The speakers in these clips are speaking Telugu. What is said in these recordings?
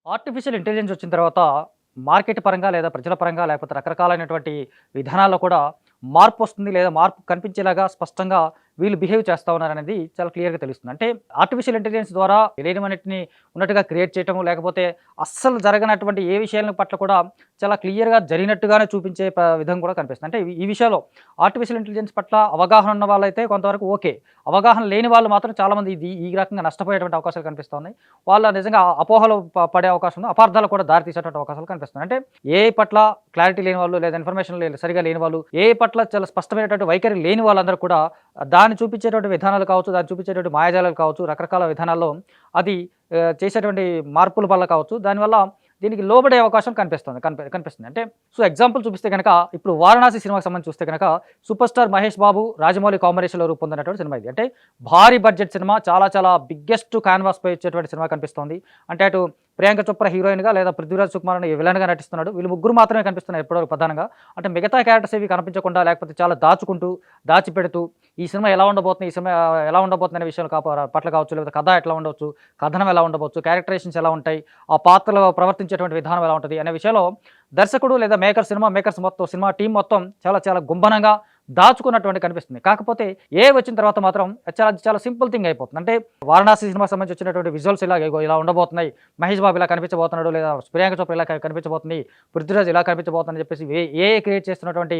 ఆర్టిఫిషియల్ ఇంటెలిజెన్స్ వచ్చిన తర్వాత మార్కెట్ పరంగా లేదా ప్రజల పరంగా లేకపోతే రకరకాలైనటువంటి విధానాల్లో కూడా మార్పు వస్తుంది లేదా మార్పు కనిపించేలాగా స్పష్టంగా వీళ్ళు బిహేవ్ చేస్తూ ఉన్నారనేది చాలా క్లియర్గా తెలుస్తుంది. అంటే ఆర్టిఫిషియల్ ఇంటెలిజెన్స్ ద్వారా లేనివన్నిటిని ఉన్నట్టుగా క్రియేట్ చేయటము, లేకపోతే అస్సలు జరగనటువంటి ఏ విషయాల పట్ల కూడా చాలా క్లియర్గా జరిగినట్టుగానే చూపించే విధం కూడా కనిపిస్తుంది. అంటే ఈ విషయంలో ఆర్టిఫిషియల్ ఇంటెలిజెన్స్ పట్ల అవగాహన ఉన్న వాళ్ళైతే కొంతవరకు ఓకే, అవగాహన లేని వాళ్ళు మాత్రం చాలామంది ఈ రకంగా నష్టపోయేటువంటి అవకాశాలు కనిపిస్తూ ఉన్నాయి. వాళ్ళ నిజంగా అపోహలు పడే అవకాశం ఉంది, అపార్థాలు కూడా దారి తీసేటువంటి అవకాశాలు కనిపిస్తున్నాయి. అంటే ఏ పట్ల క్లారిటీ లేని వాళ్ళు లేదా ఇన్ఫర్మేషన్ సరిగా లేని వాళ్ళు, ఏ పట్ల చాలా స్పష్టమైనటువంటి వైఖరి లేని వాళ్ళందరూ కూడా దాన్ని చూపించేటువంటి విధానాలు కావచ్చు, దాన్ని చూపించేటువంటి మాయాజాలాలు కావచ్చు, రకరకాల విధానాల్లో అది చేసేటువంటి మార్పుల వల్ల కావచ్చు, దానివల్ల దీనికి లోబడే అవకాశం కనిపిస్తుంది. అంటే సో ఎగ్జాంపుల్ చూపిస్తే కనుక ఇప్పుడు వారణాసి సినిమాకి సంబంధించి చూస్తే కనుక సూపర్ స్టార్ మహేష్ బాబు, రాజమౌళి కాంబినేషన్లో రూపొందినటువంటి సినిమా ఇది. అంటే భారీ బడ్జెట్ సినిమా, చాలా బిగ్గెస్ట్ క్యాన్వాస్ పై వచ్చేటువంటి సినిమా కనిపిస్తుంది. అంటే అటు ప్రియాంక చోప్రా హీరోయిన్గా లేదా పృథ్వీరాజ్ సుకుమార్ విలన్గా నటిస్తున్నాడు. వీళ్ళు ముగ్గురు మాత్రమే కనిపిస్తున్నారు ఎప్పటివరకు ప్రధానంగా. అంటే మిగతా క్యారెక్టర్స్ ఏవి కనిపించకుండా లేకపోతే చాలా దాచిపెడుతూ ఈ సినిమా ఎలా ఉండబోతుంది, ఈ సినిమా ఎలా ఉండబోతుంది అనే విషయాలు పట్ల కావచ్చు, లేకపోతే కథ ఎట్లా ఉండవచ్చు, కథనం ఎలా ఉండవచ్చు, క్యారెక్టరేషన్స్ ఎలా ఉంటాయి, ఆ పాత్రలు ప్రవర్తించేటువంటి విధానం ఎలా ఉంటుంది అనే విషయంలో దర్శకుడు లేదా మేకర్స్ మొత్తం సినిమా టీం మొత్తం చాలా గుంభనంగా దాచుకున్నటువంటి కనిపిస్తుంది. కాకపోతే వచ్చిన తర్వాత మాత్రం చాలా సింపుల్ థింగ్ అయిపోతుంది. అంటే వారణాసి సినిమా సంబంధించి వచ్చినటువంటి విజువల్స్ ఇలా ఉండబోతున్నాయి, మహేష్ బాబు ఇలా కనిపించబోతున్నాడు, లేదా ప్రియాంక చోప్రా ఇలా కనిపించబోతుంది, పృథ్వీరాజ్ ఇలా కనిపించబోతుందని చెప్పేసి క్రియేట్ చేస్తున్నటువంటి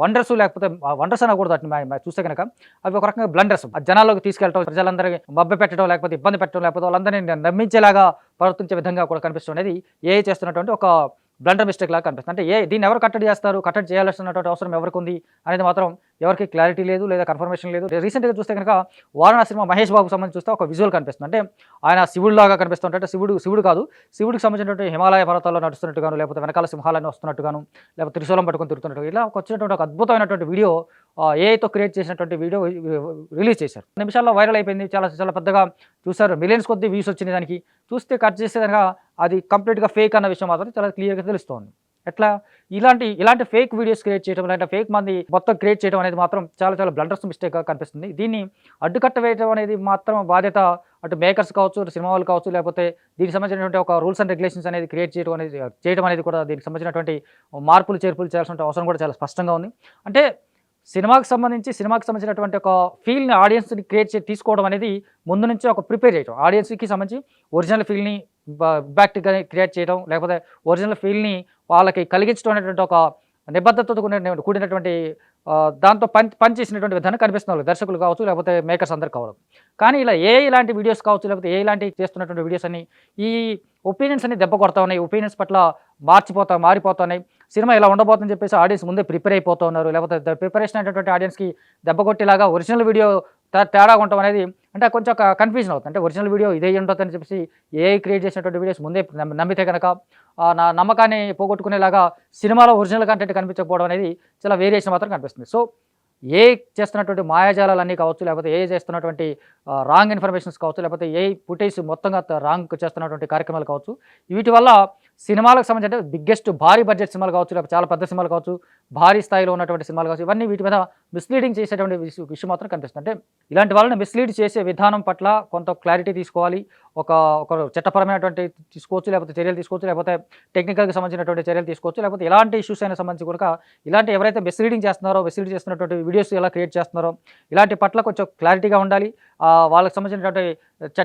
వండర్స్, లేకపోతే వండర్స్ అనకూడదు, చూస్తే కనుక అవి ఒక రకంగా బ్లండర్స్. జనాల్లోకి తీసుకెళ్ళడం, ప్రజలందరికీ మభ్య పెట్టడం, లేకపోతే ఇబ్బంది పెట్టడం, లేకపోతే వాళ్ళందరినీ నమ్మించేలాగా ప్రవర్తించే విధంగా కూడా కనిపిస్తున్నది చేస్తున్నటువంటి ఒక బ్లండర్ మిస్టేక్ లాగా కనిపిస్తుంది. అంటే దీన్ని ఎవరు కట్టడి చేస్తారు, కట్టడి చేయాల్సినటువంటి అవసరం ఎవరికి ఉంది అనేది మాత్రం ఎవరికి క్లారిటీ లేదు లేదా కన్ఫర్మేషన్ లేదు. రీసెంట్గా చూస్తే కనుక వారణాసి సినిమా మహేష్ బాబుకి సంబంధించి చూస్తే ఒక విజువల్ కనిపిస్తుంది. అంటే ఆయన శివుడిలాగా కనిపిస్తుంటే శివుడు కాదు, శివుడికి సంబంధించినటువంటి హిమాలయ పర్వతాల్లో నడుస్తున్నట్టుగాను, లేకపోతే వెనకాల సింహాలను వస్తున్నట్టుగాను, లేకపోతే త్రిశూలం పట్టుకొని తిరుగుతున్నట్టు ఇలా వచ్చినటువంటి ఒక అద్భుతమైనటువంటి వీడియో ఏఐతో క్రియేట్ చేసినటువంటి వీడియో రిలీజ్ చేశారు. నిమిషాల్లో వైరల్ అయిపోయింది, చాలా పెద్దగా చూసారు, మిలియన్స్ కొద్ది వ్యూస్ వచ్చింది. దానికి చూస్తే కట్ చేస్తే కనుక అది కంప్లీట్గా ఫేక్ అన్న విషయం మాత్రం చాలా క్లియర్గా తెలుస్తోంది. ఎట్లా ఇలాంటి ఫేక్ వీడియోస్ క్రియేట్ చేయడం, ఇలాంటి ఫేక్ మంది మొత్తం క్రియేట్ చేయడం అనేది మాత్రం చాలా బ్లండర్స్ మిస్టేక్గా కనిపిస్తుంది. దీన్ని అడ్డుకట్ట వేయడం అనేది మాత్రం బాధ్యత అటు మేకర్స్ కావచ్చు, అటు సినిమా వాళ్ళు కావచ్చు, లేకపోతే దీనికి సంబంధించినటువంటి ఒక రూల్స్ అండ్ రెగ్యులేషన్స్ అనేది క్రియేట్ చేయడం అనేది కూడా దీనికి సంబంధించినటువంటి మార్పులు చేర్పులు చేయాల్సిన అవసరం కూడా చాలా స్పష్టంగా ఉంది. అంటే సినిమాకి సంబంధించినటువంటి ఒక ఫీల్ని ఆడియన్స్ని తీసుకోవడం అనేది ముందు నుంచి ఒక ప్రిపేర్ చేయడం, ఆడియన్స్కి సంబంధించి ఒరిజినల్ ఫీల్ని ఇంపాక్ట్గా క్రియేట్ చేయడం, లేకపోతే ఒరిజినల్ ఫీల్ని వాళ్ళకి కలిగించడం అనేటువంటి ఒక నిబద్ధతతో కూడినటువంటి దాంతో పనిచేసినటువంటి విధానం కనిపిస్తున్నారు దర్శకులు కావచ్చు, లేకపోతే మేకర్స్ అందరు కావడం. కానీ ఇలా ఇలాంటి వీడియోస్ కావచ్చు, లేకపోతే ఇలాంటి చేస్తున్నటువంటి వీడియోస్ అన్ని ఈ ఒపీనియన్స్ అన్ని దెబ్బ కొడతా ఉన్నాయి, ఒపీనియన్స్ పట్ల మారిపోతున్నాయి. సినిమా ఇలా ఉండబోతుందని చెప్పేసి ఆడియన్స్ ముందే ప్రిపేర్ అయిపోతూ ఉన్నారు, లేకపోతే ప్రిపరేషన్ అయినటువంటి ఆడియన్స్కి దెబ్బ కొట్టేలాగా ఒరిజినల్ వీడియో తేడా ఉండటం అనేది అంటే కొంచెం కన్ఫ్యూజన్ అవుతుంది. అంటే ఒరిజినల్ వీడియో ఇదే ఉంటుందని చెప్పేసి క్రియేట్ చేసినటువంటి వీడియోస్ ముందే నమ్మితే కనుక నా నమ్మకాన్ని పోగొట్టుకునేలాగా సినిమాలో ఒరిజినల్ కంటెంట్ కనిపించకపోవడం అనేది చాలా వేరియేషన్ మాత్రం కనిపిస్తుంది. సో చేస్తున్నటువంటి మాయాజాలన్నీ కావచ్చు, లేకపోతే చేస్తున్నటువంటి రాంగ్ ఇన్ఫర్మేషన్స్ కావచ్చు, లేకపోతే ఫుటేజ్ మొత్తంగా రాంగ్ చేస్తున్నటువంటి కార్యక్రమాలు కావచ్చు, వీటి వల్ల సినిమాలకు సంబంధించి అంటే బిగ్గెస్ట్ భారీ బడ్జెట్ సినిమాలు కావచ్చు, లేకపోతే చాలా పెద్ద సినిమాలు కావచ్చు, భారీ స్థాయిలో ఉన్నటువంటి సినిమాలు కావచ్చు, ఇవన్నీ వీటి మీద మిస్లీడింగ్ చేసేటువంటి విషయం మాత్రం కనిపిస్తుంది. అంటే ఇలాంటి వాళ్ళని మిస్లీడ్ చేసే విధానం పట్ల కొంత క్లారిటీ తీసుకోవాలి. ఒక చట్టపరమైనటువంటి తీసుకోవచ్చు, లేకపోతే చర్యలు తీసుకోవచ్చు, లేకపోతే టెక్నికల్కి సంబంధించినటువంటి చర్యలు తీసుకోవచ్చు, లేకపోతే ఎలాంటి ఇష్యూస్ అయినా సంబంధించి కూడా ఇలాంటి ఎవరైతే మిస్లీడ్ చేస్తున్నటువంటి వీడియోస్ ఎలా క్రియేట్ చేస్తున్నారో ఇలాంటి పట్ల కొంచెం క్లారిటీగా ఉండాలి. వాళ్ళకి సంబంధించినటువంటి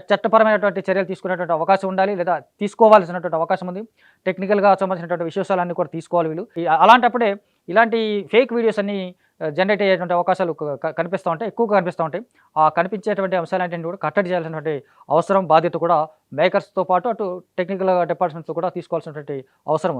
చట్టపరమైనటువంటి చర్యలు తీసుకునేటువంటి అవకాశం ఉండాలి, లేదా తీసుకోవాల్సినటువంటి అవకాశం ఉంది. టెక్నికల్గా సంబంధించినటువంటి విషయాలన్నీ కూడా తీసుకోవాలి వీళ్ళు. అలాంటప్పుడే ఇలాంటి ఫేక్ వీడియోస్ అన్ని జనరేట్ అయ్యేటువంటి అవకాశాలు ఎక్కువగా కనిపిస్తూ ఉంటాయి. ఆ కనిపించేటువంటి అంశాలన్నింటినీ కూడా కట్టడి చేయాల్సినటువంటి అవసరం, బాధ్యత కూడా మేకర్స్తో పాటు అటు టెక్నికల్ డిపార్ట్మెంట్స్తో కూడా తీసుకోవాల్సినటువంటి అవసరం ఉంది.